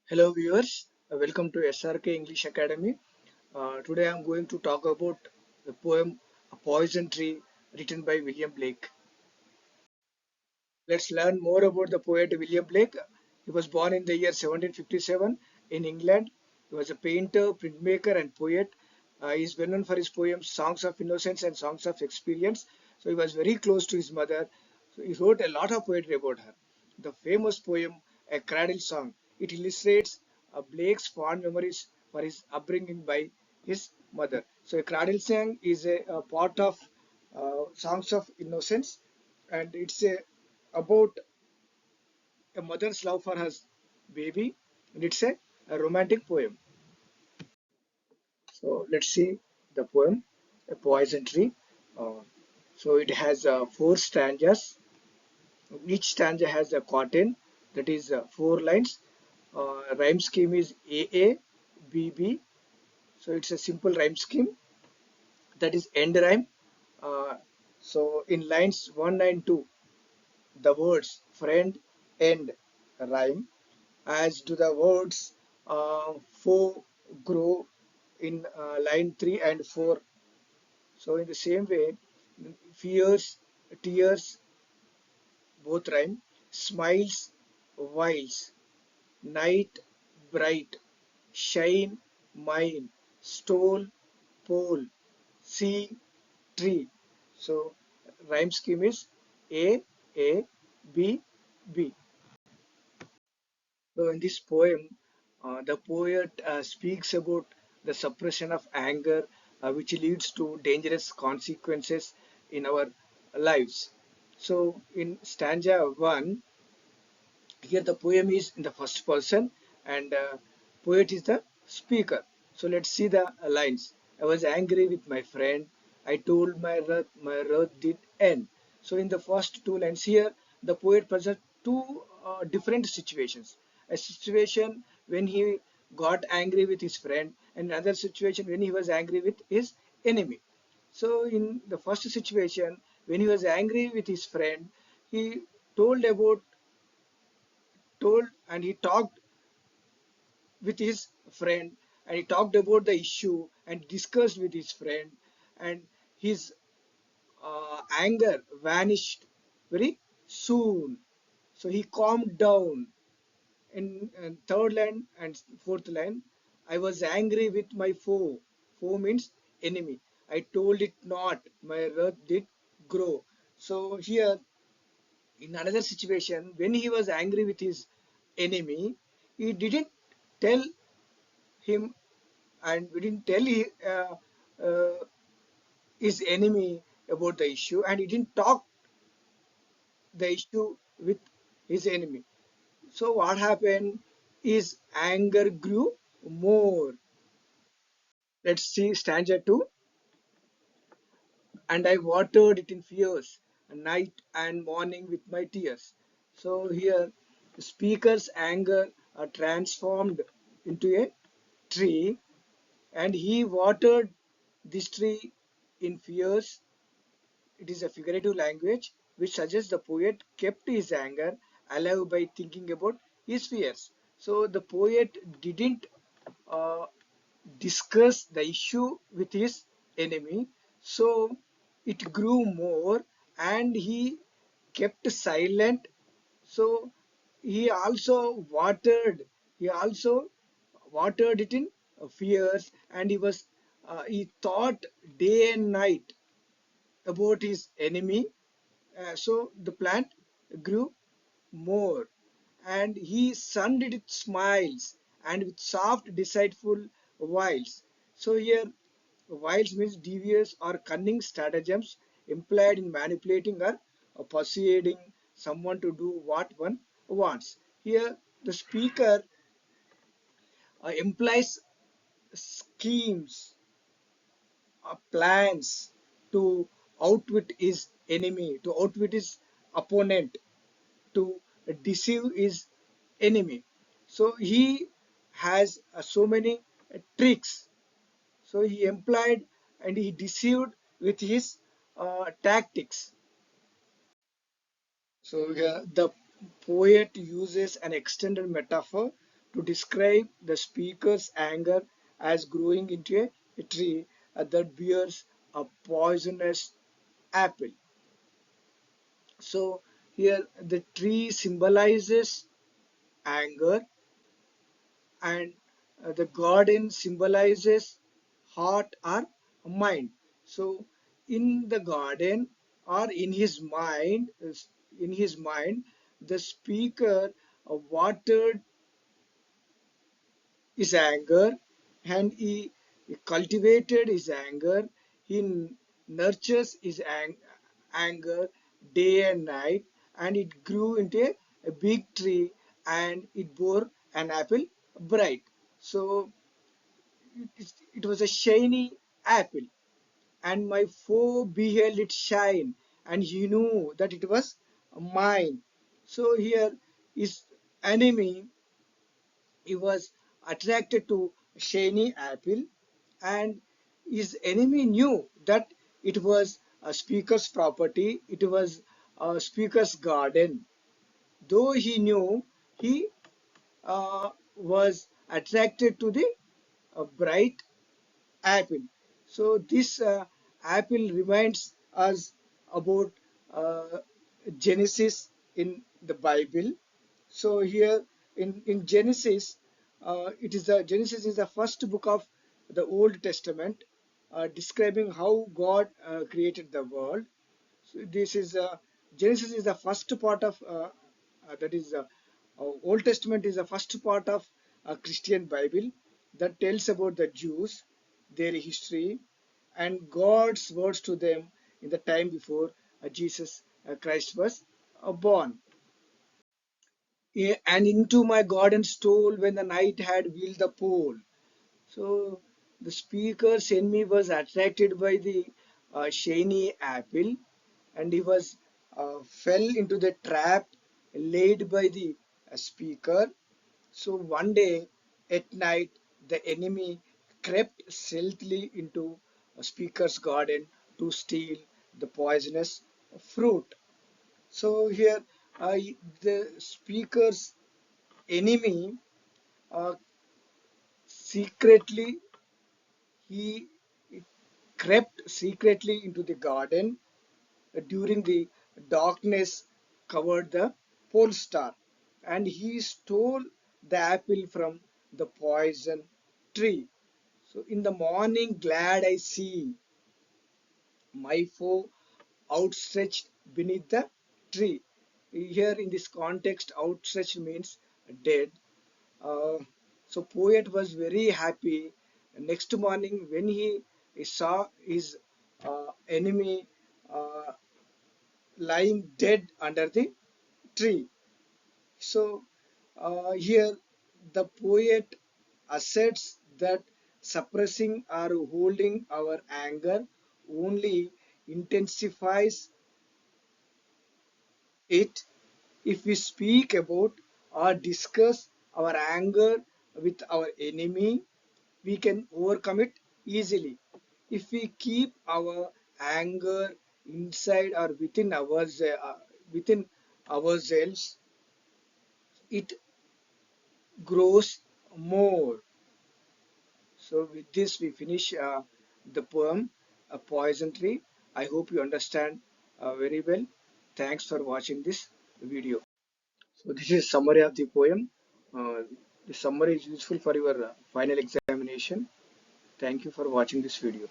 Hello viewers, welcome to SRK English Academy. Today I am going to talk about the poem A Poison Tree written by William Blake. Let's learn more about the poet William Blake. He was born in the year 1757 in England. He was a painter, printmaker and poet. He is well known for his poems Songs of Innocence and Songs of Experience. So he was very close to his mother. So he wrote a lot of poetry about her. The famous poem A Cradle Song. It illustrates Blake's fond memories for his upbringing by his mother. So a cradle song is a part of Songs of Innocence, and it's about a mother's love for her baby, and it's a romantic poem. So let's see the poem, A Poison Tree. Uh, so it has four stanzas. Each stanza has a quatrain, that is four lines. Rhyme scheme is AA, BB. So it's a simple rhyme scheme, that is end rhyme. Uh, so in lines 1 and 2, the words friend, end rhyme, as do the words foe, grow in line 3 and 4. So in the same way, fears, tears, both rhyme, smiles, whiles, night, bright, shine, mine, stole, pole, sea, tree. So rhyme scheme is A, B, B. So in this poem, the poet speaks about the suppression of anger, which leads to dangerous consequences in our lives. So in stanza 1, here the poem is in the first person, and poet is the speaker. So let's see the lines. I was angry with my friend. I told my wrath did end. So in the first two lines here, the poet presents two different situations. A situation when he got angry with his friend, and another situation when he was angry with his enemy. So in the first situation, when he was angry with his friend, he told about told and he talked with his friend, and he talked about the issue and discussed with his friend, and his anger vanished very soon, so he calmed down. In third line and fourth line, I was angry with my foe. Foe means enemy. I told it not, my wrath did grow. So here, in another situation, when he was angry with his enemy, he didn't tell him, and we didn't tell his enemy about the issue, and he didn't talk the issue with his enemy. So what happened is anger grew more. Let's see stanza 2. And I watered it in fierce, night and morning with my tears. So here, the speaker's anger are transformed into a tree, and he watered this tree in fierce. It is a figurative language which suggests the poet kept his anger alive by thinking about his fears. So the poet didn't uh, discuss the issue with his enemy, so it grew more, and he kept silent. So he also watered it in fears, and he thought day and night about his enemy. So the plant grew more, and he sunned it with smiles and with soft, deceitful wiles. So here, wiles means devious or cunning stratagems implied in manipulating or persuading someone to do what one wants. Here, the speaker implies schemes, plans to outwit his enemy, to outwit his opponent, to deceive his enemy. So he has so many tricks. So he employed and he deceived with his tactics. So the poet uses an extended metaphor to describe the speaker's anger as growing into a tree that bears a poisonous apple. So here the tree symbolizes anger, and the garden symbolizes heart or mind. So in the garden or in his mind, the speaker watered his anger, and he cultivated his anger. He nurtures his anger day and night, and it grew into a big tree, and it bore an apple bright. So it was a shiny apple, and my foe beheld it shine, and he knew that it was mine. So here his enemy, he was attracted to shiny apple, and his enemy knew that it was a speaker's property, it was a speaker's garden. Though he knew, he was attracted to the bright apple. So this apple reminds us about uh, Genesis in the Bible. So here in Genesis, Genesis is the first book of the Old Testament, describing how God created the world. So this is Genesis is the first part of that is Old Testament is the first part of a Christian Bible that tells about the Jews, their history, and God's words to them in the time before Jesus Christ was born. And into my garden stole when the night had wheeled the pole. So the speaker's enemy was attracted by the shiny apple, and he was fell into the trap laid by the speaker. So one day at night, the enemy crept stealthily into a speaker's garden to steal the poisonous fruit. So here, the speaker's enemy uh, secretly he crept secretly into the garden during the darkness covered the pole star, and he stole the apple from the poison tree. So in the morning glad I see my foe outstretched beneath the tree. Here in this context, outstretched means dead. uh, so poet was very happy. Next morning when he saw his enemy uh, lying dead under the tree. So here the poet asserts that suppressing or holding our anger only intensifies it. If we speak about or discuss our anger with our enemy, we can overcome it easily. If we keep our anger inside or within ourselves, it grows more. So with this, we finish the poem, A Poison Tree. I hope you understand very well. Thanks for watching this video. So this is summary of the poem. Uh, the summary is useful for your final examination. Thank you for watching this video.